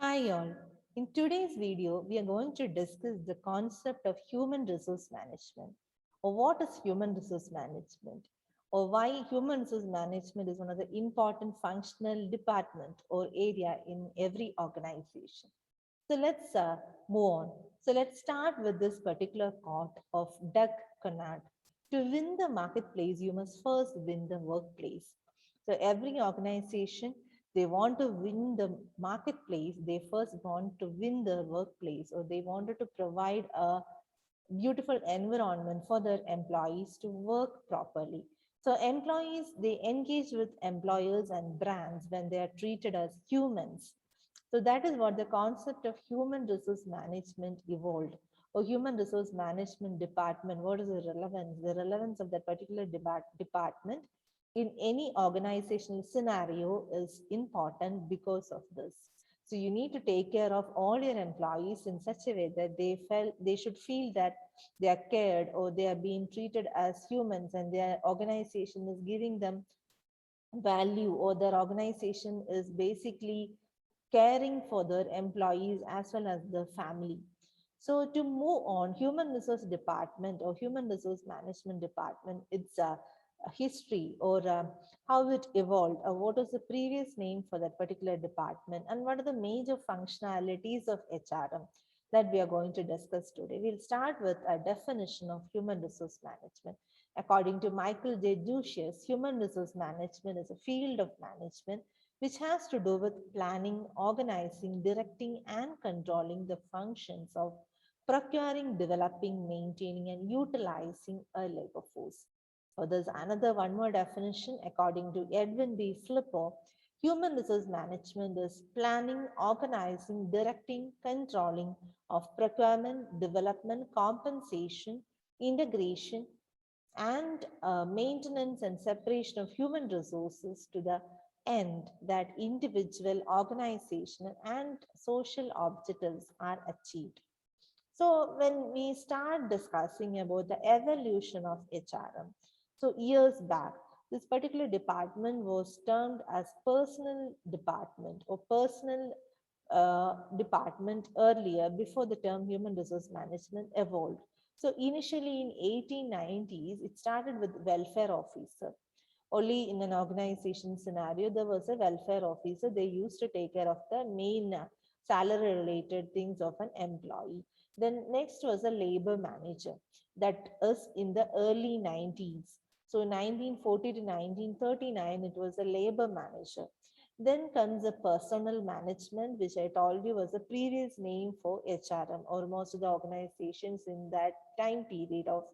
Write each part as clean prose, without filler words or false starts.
Hi all. In today's video, we are going to discuss the concept of human resource management, or what is human resource management, or why human resource management is one of the important functional department or area in every organization. So let's move on. So let's start with this particular quote of Doug Conrad. To win the marketplace, you must first win the workplace. So every organization, they want to win the marketplace, they first want to win the workplace, or they wanted to provide a beautiful environment for their employees to work properly. So employees, they engage with employers and brands when they are treated as humans. So that is what the concept of human resource management evolved, or human resource management department. What is the relevance? The relevance of that particular department in any organizational scenario is important because of this. So you need to take care of all your employees in such a way that they should feel that they are cared or they are being treated as humans, and their organization is giving them value, or their organization is basically caring for their employees as well as the family. So to move on, human resource department or human resource management department, it's a history, or how it evolved, or what was the previous name for that particular department, and what are the major functionalities of HRM that we are going to discuss today. We'll start with a definition of human resource management. According to Michael J. Ducius, human resource management is a field of management which has to do with planning, organizing, directing, and controlling the functions of procuring, developing, maintaining, and utilizing a labor force. So there's another one more definition. According to Edwin B. Flipper, human resource management is planning, organizing, directing, controlling of procurement, development, compensation, integration, and maintenance and separation of human resources to the end that individual, organizational, and social objectives are achieved. So when we start discussing about the evolution of HRM, so years back, this particular department was termed as personal department or personal department earlier, before the term human resource management evolved. So initially in 1890s, it started with welfare officer. Only in an organization scenario, there was a welfare officer. They used to take care of the main salary related things of an employee. Then next was a labor manager. That is in the early 90s. So 1940 to 1939, it was a labor manager. Then comes the personnel management, which I told you was a previous name for HRM, or most of the organizations in that time period of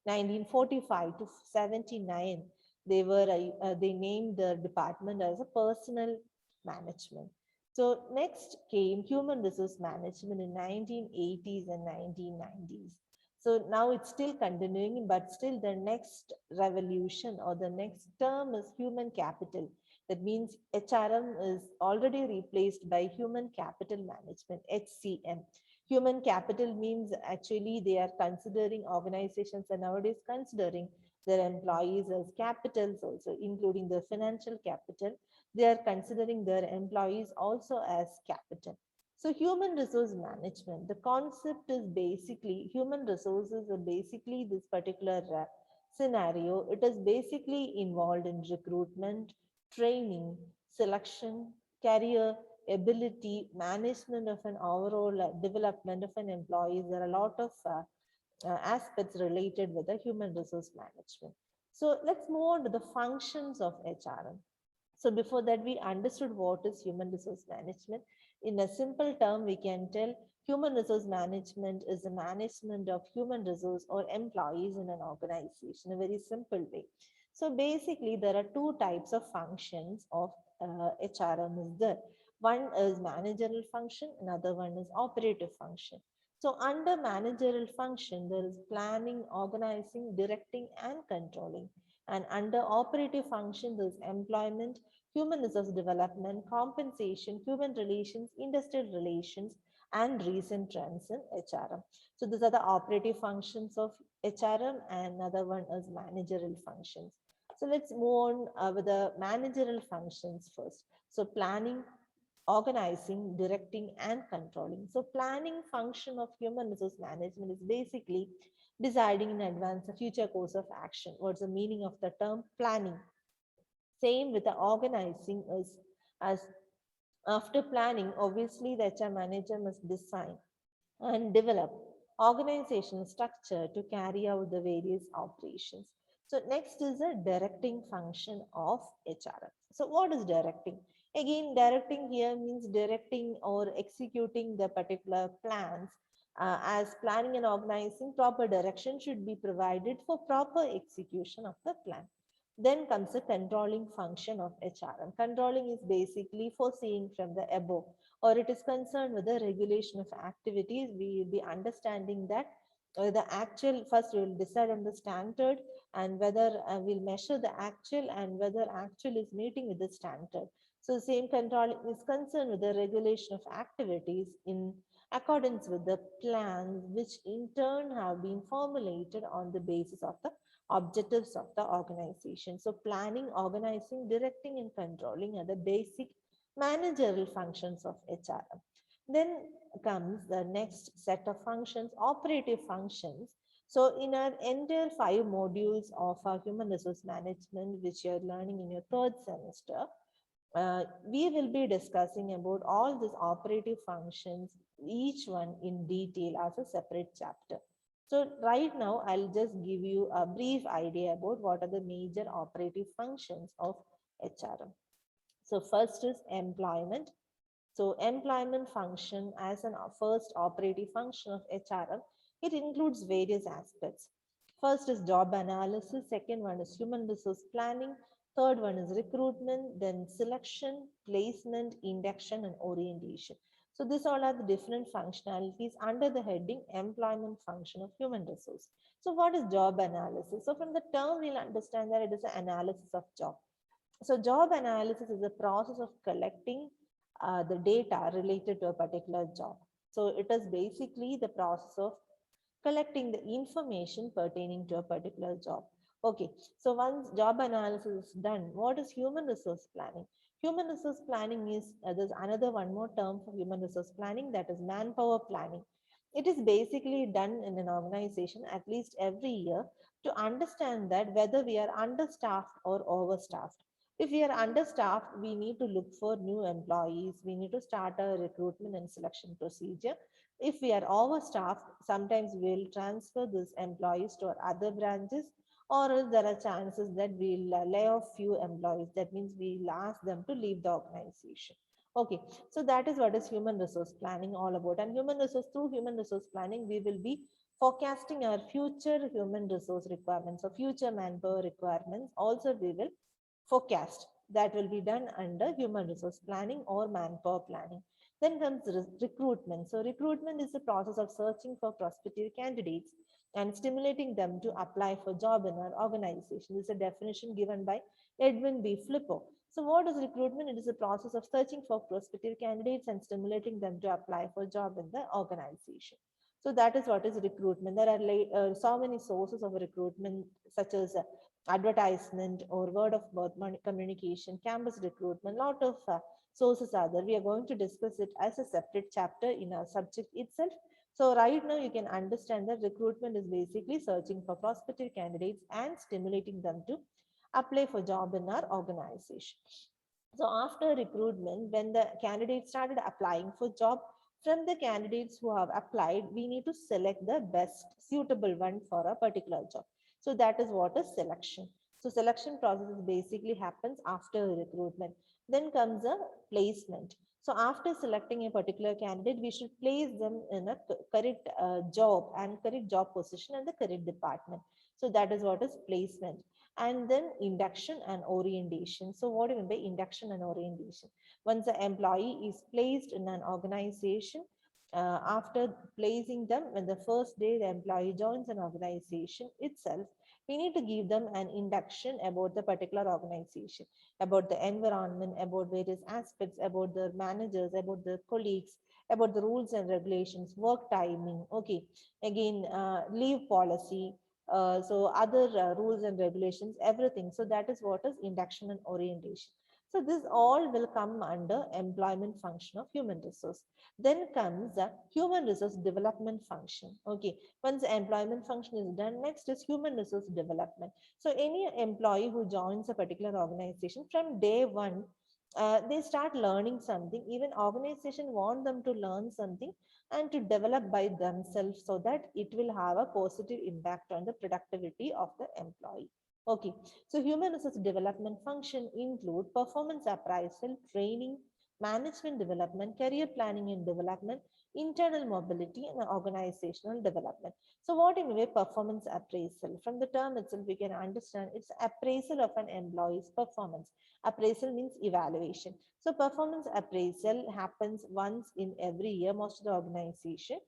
1945 to 79. They named the department as a personnel management. So next came human resource management in 1980s and 1990s. So now it's still continuing, but still the next revolution or the next term is human capital. That means HRM is already replaced by human capital management, HCM. Human capital means actually they are considering, organizations are nowadays considering their employees as capitals also, including the financial capital. They are considering their employees also as capital. So human resource management, the concept is basically human resources are basically this particular scenario. It is basically involved in recruitment, training, selection, career, ability, management of an overall development of an employee. There are a lot of aspects related with the human resource management. So let's move on to the functions of HRM. So before that, we understood what is human resource management. In a simple term, we can tell human resource management is the management of human resource or employees in an organization, a very simple way. So basically, there are two types of functions of HRM is there. One is managerial function, another one is operative function. So under managerial function, there is planning, organizing, directing, and controlling. And under operative function, there's employment, human resource development, compensation, human relations, industrial relations, and recent trends in HRM. So these are the operative functions of HRM, and another one is managerial functions. So let's move on with the managerial functions first. So planning, organizing, directing, and controlling. So planning function of human resource management is basically deciding in advance the future course of action. What's the meaning of the term planning? Same with the organizing is as after planning, obviously the HR manager must design and develop organizational structure to carry out the various operations. So next is the directing function of HRM. So what is directing? Again, directing here means directing or executing the particular plans. As planning and organizing, proper direction should be provided for proper execution of the plan. Then comes the controlling function of HRM. Controlling is basically foreseeing from the above, or it is concerned with the regulation of activities. We will be understanding that the actual, first we will decide on the standard and whether we'll measure the actual and whether actual is meeting with the standard. So same control is concerned with the regulation of activities in accordance with the plans, which in turn have been formulated on the basis of the objectives of the organization. So planning, organizing, directing, and controlling are the basic managerial functions of HRM. Then comes the next set of functions, operative functions. So in our entire 5 modules of our human resource management, which you're learning in your third semester, we will be discussing about all these operative functions, each one in detail as a separate chapter. So right now, I'll just give you a brief idea about what are the major operative functions of HRM. So first is employment. So employment function as an first operative function of HRM, it includes various aspects. First is job analysis, second one is human resource planning, third one is recruitment, then selection, placement, induction, and orientation. So these all are the different functionalities under the heading employment function of human resource. So what is job analysis? So from the term, we'll understand that it is an analysis of job. So job analysis is a process of collecting the data related to a particular job. So it is basically the process of collecting the information pertaining to a particular job. Okay, so once job analysis is done, what is human resource planning? Human resource planning is, there's another one more term for human resource planning, that is manpower planning. It is basically done in an organization at least every year to understand that whether we are understaffed or overstaffed. If we are understaffed, we need to look for new employees. We need to start a recruitment and selection procedure. If we are overstaffed, sometimes we'll transfer these employees to our other branches, or else there are chances that we'll lay off few employees. That means we'll ask them to leave the organization. Okay, so that is what is human resource planning all about. And through human resource planning, we will be forecasting our future human resource requirements or future manpower requirements. Also, we will forecast. That will be done under human resource planning or manpower planning. Then comes recruitment. So recruitment is the process of searching for prospective candidates and stimulating them to apply for job in our organization. This is a definition given by Edwin B. Flippo. So what is recruitment? It is a process of searching for prospective candidates and stimulating them to apply for job in the organization. So that is what is recruitment. There are so many sources of recruitment, such as advertisement or word of mouth communication, campus recruitment, lot of sources are there. We are going to discuss it as a separate chapter in our subject itself. So right now you can understand that recruitment is basically searching for prospective candidates and stimulating them to apply for job in our organization. So after recruitment, when the candidates started applying for job, from the candidates who have applied, we need to select the best suitable one for a particular job. So that is what is selection. So selection process basically happens after recruitment. Then comes a placement. So after selecting a particular candidate, we should place them in a correct job and correct job position and the correct department. So that is what is placement. And then induction and orientation. So what do you mean by induction and orientation? Once the employee is placed in an organization, after placing them, when the first day the employee joins an organization itself, we need to give them an induction about the particular organization, about the environment, about various aspects, about the managers, about the colleagues, about the rules and regulations, work timing, okay, again, leave policy, so other rules and regulations, everything. So that is what is induction and orientation. So this all will come under employment function of human resource. Then comes the human resource development function. Okay, once the employment function is done, next is human resource development. So any employee who joins a particular organization from day one, they start learning something. Even organization want them to learn something and to develop by themselves so that it will have a positive impact on the productivity of the employee. Okay, so human resource development function include performance appraisal, training, management development, career planning and development, internal mobility, and organizational development. So what in a way performance appraisal? From the term itself, we can understand it's appraisal of an employee's performance. Appraisal means evaluation. So performance appraisal happens once in every year, most of the organization.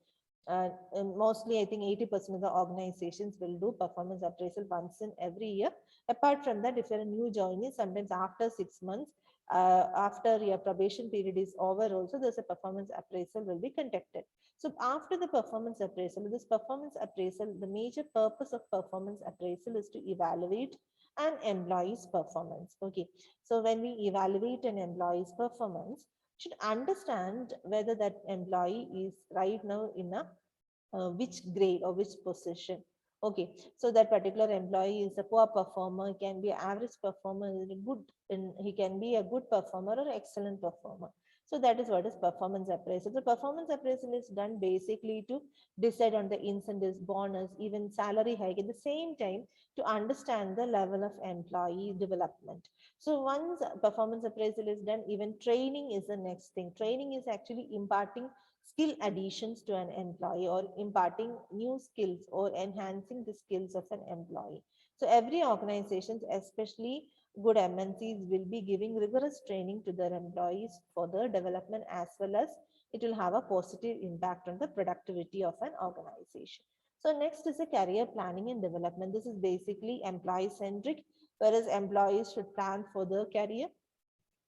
And mostly, I think 80% of the organizations will do performance appraisal once in every year. Apart from that, if you're a new joinee, sometimes after 6 months, after your probation period is over, also there's a performance appraisal will be conducted. So after the performance appraisal, this performance appraisal, the major purpose of performance appraisal is to evaluate an employee's performance. Okay, so when we evaluate an employee's performance, should understand whether that employee is right now in a which grade or which position. Okay, so that particular employee is a poor performer, can be an average performer, good, he can be a good performer or excellent performer. So that is what is performance appraisal. The performance appraisal is done basically to decide on the incentives, bonus, even salary hike at the same time to understand the level of employee development. So once performance appraisal is done, even training is the next thing. Training is actually imparting skill additions to an employee or imparting new skills or enhancing the skills of an employee. So every organization, especially good MNCs, will be giving rigorous training to their employees for their development, as well as it will have a positive impact on the productivity of an organization. So next is a career planning and development. This is basically employee centric, whereas employees should plan for their career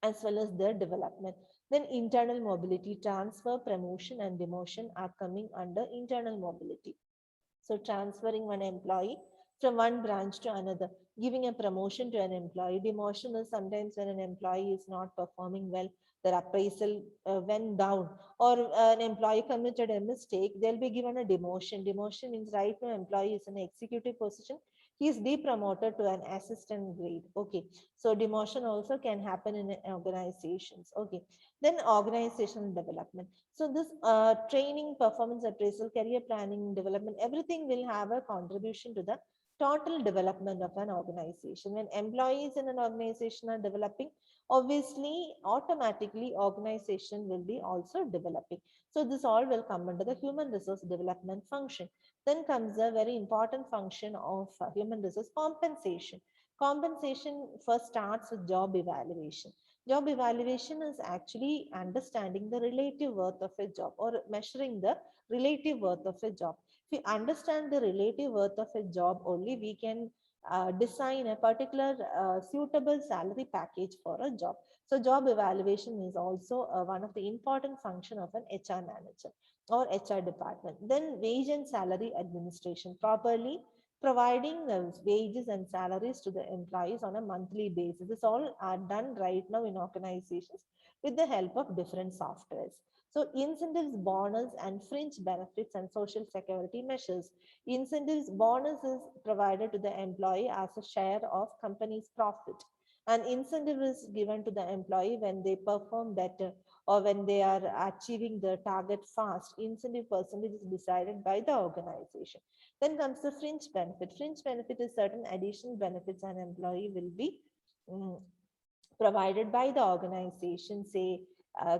as well as their development. Then internal mobility, transfer, promotion, and demotion are coming under internal mobility. So transferring one employee from one branch to another, giving a promotion to an employee. Demotion is sometimes when an employee is not performing well, their appraisal went down, or an employee committed a mistake, they'll be given a demotion. Demotion means right now employee is in an executive position, he is depromoted to an assistant grade. Okay, so demotion also can happen in organizations. Okay, then organizational development. So this training, performance appraisal, career planning, development, everything will have a contribution to the total development of an organization. When employees in an organization are developing, obviously, automatically, organization will be also developing. So this all will come under the human resource development function. Then comes a very important function of human resource compensation. Compensation first starts with job evaluation. Job evaluation is actually understanding the relative worth of a job or measuring the relative worth of a job. If we understand the relative worth of a job, only we can design a particular suitable salary package for a job. So job evaluation is also one of the important function of an HR manager or HR department. Then wage and salary administration, properly providing the wages and salaries to the employees on a monthly basis. This all are done right now in organizations with the help of different softwares. So incentives, bonus, and fringe benefits and social security measures. Incentives, bonus is provided to the employee as a share of company's profit. An incentive is given to the employee when they perform better or when they are achieving the target fast. Incentive percentage is decided by the organization. Then comes the fringe benefit. Fringe benefit is certain additional benefits an employee will be provided by the organization, say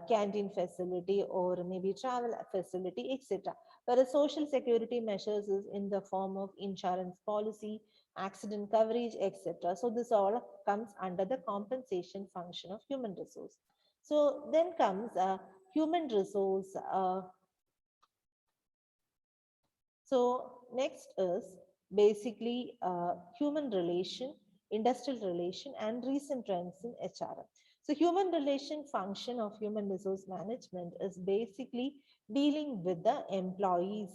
canteen facility or maybe travel facility, etc. Whereas social security measures is in the form of insurance policy, accident coverage, etc. So this all comes under the compensation function of human resource. So then comes human resource. So next is basically human relation, industrial relation, and recent trends in HRM. So human relation function of human resource management is basically dealing with the employees.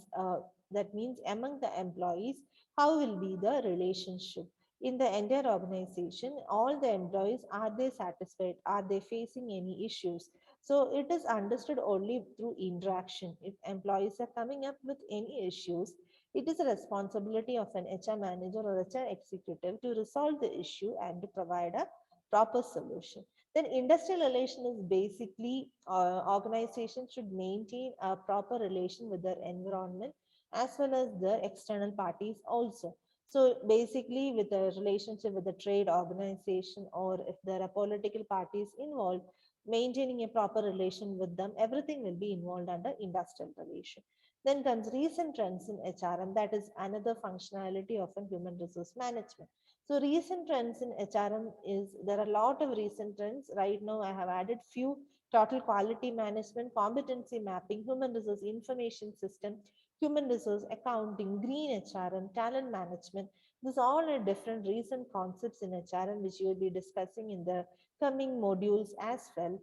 That means among the employees, how will be the relationship? in the entire organization, all the employees, are they satisfied? Are they facing any issues? So it is understood only through interaction. If employees are coming up with any issues, it is a responsibility of an HR manager or HR executive to resolve the issue and to provide a proper solution. Then industrial relation is basically organizations should maintain a proper relation with their environment as well as the external parties also. So basically, with a relationship with the trade organization, or if there are political parties involved, maintaining a proper relation with them, everything will be involved under industrial relation. Then comes recent trends in HRM, that is another functionality of a human resource management. So recent trends in HRM is, there are a lot of recent trends. Right now, I have added few: total quality management, competency mapping, human resource information system, human resource accounting, green HRM, talent management. These all are different recent concepts in HRM, which you will be discussing in the coming modules as well.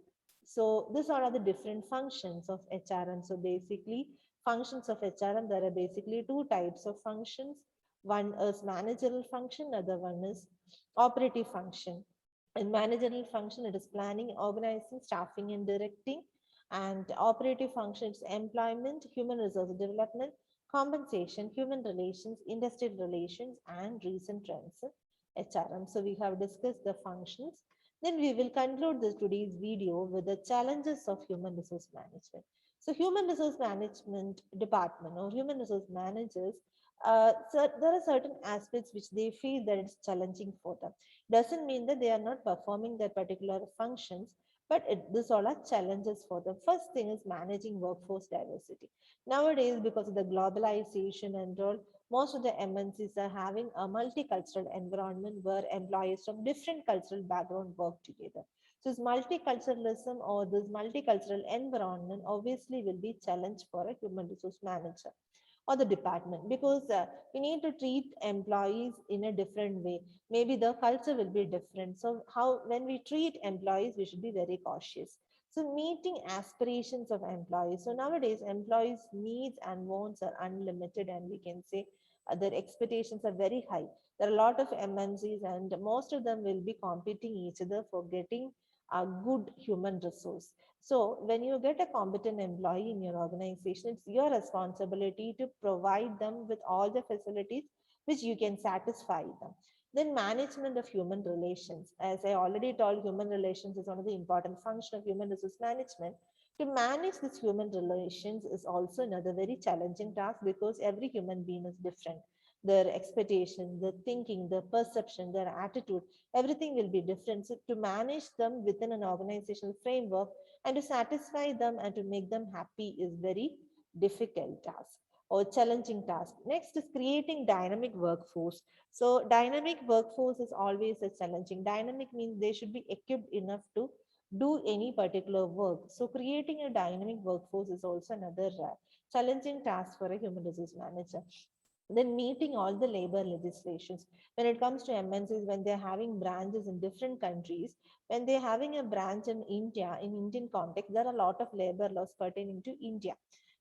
So these are the different functions of HRM. So basically, functions of HRM, there are basically two types of functions. One is managerial function, other one is operative function. In managerial function, it is planning, organizing, staffing, and directing. And operative functions: employment, human resource development, compensation, human relations, industrial relations, and recent trends in HRM. So we have discussed the functions. Then we will conclude this today's video with the challenges of human resource management. So human resource management department or human resource managers, so there are certain aspects which they feel that it's challenging for them. Doesn't mean that they are not performing their particular functions, but this all are challenges for them. First thing is managing workforce diversity. Nowadays, because of the globalization and all, most of the MNCs are having a multicultural environment where employees from different cultural background work together. So this multiculturalism or this multicultural environment obviously will be challenge for a human resource manager or the department, because we need to treat employees in a different way. Maybe the culture will be different. So how, when we treat employees, we should be very cautious. So meeting aspirations of employees. So nowadays, employees' needs and wants are unlimited, and we can say their expectations are very high. There are a lot of MNCs, and most of them will be competing each other for getting a good human resource. So when you get a competent employee in your organization, it's your responsibility to provide them with all the facilities which you can satisfy them. Then management of human relations. As I already told, human relations is one of the important function of human resource management. To manage this human relations is also another very challenging task, because every human being is different. Their expectation, their thinking, their perception, their attitude, everything will be different. So to manage them within an organizational framework and to satisfy them and to make them happy is very difficult task or challenging task. Next is creating dynamic workforce. So dynamic workforce is always a challenging. Dynamic means they should be equipped enough to do any particular work. So creating a dynamic workforce is also another challenging task for a human resource manager. Then meeting all the labor legislations. When it comes to MNCs, when they're having branches in different countries, when they're having a branch in India, in Indian context, there are a lot of labor laws pertaining to India.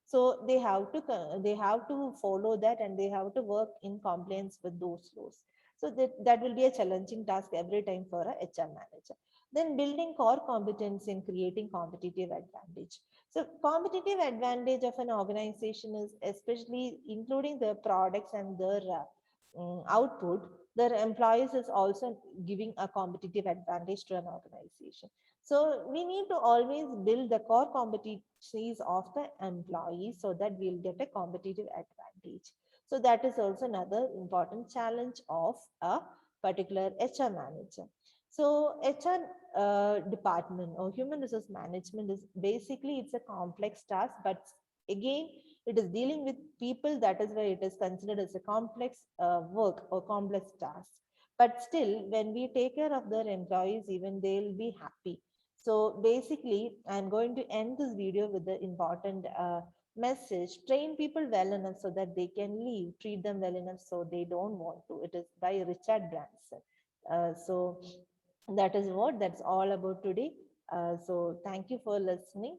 So they have to follow that, and they have to work in compliance with those laws. So that will be a challenging task every time for a HR manager. Then building core competence in creating competitive advantage. So competitive advantage of an organization is especially including their products and their output. Their employees is also giving a competitive advantage to an organization. So we need to always build the core competencies of the employees so that we'll get a competitive advantage. So that is also another important challenge of a particular HR manager. So HR department or human resource management is basically, it's a complex task, but again, it is dealing with people. That is why it is considered as a complex work or complex task. But still, when we take care of their employees, even they'll be happy. So basically, I'm going to end this video with the important message: train people well enough so that they can leave, treat them well enough so they don't want to. It is by Richard Branson. So that is what, that's all about today. So thank you for listening.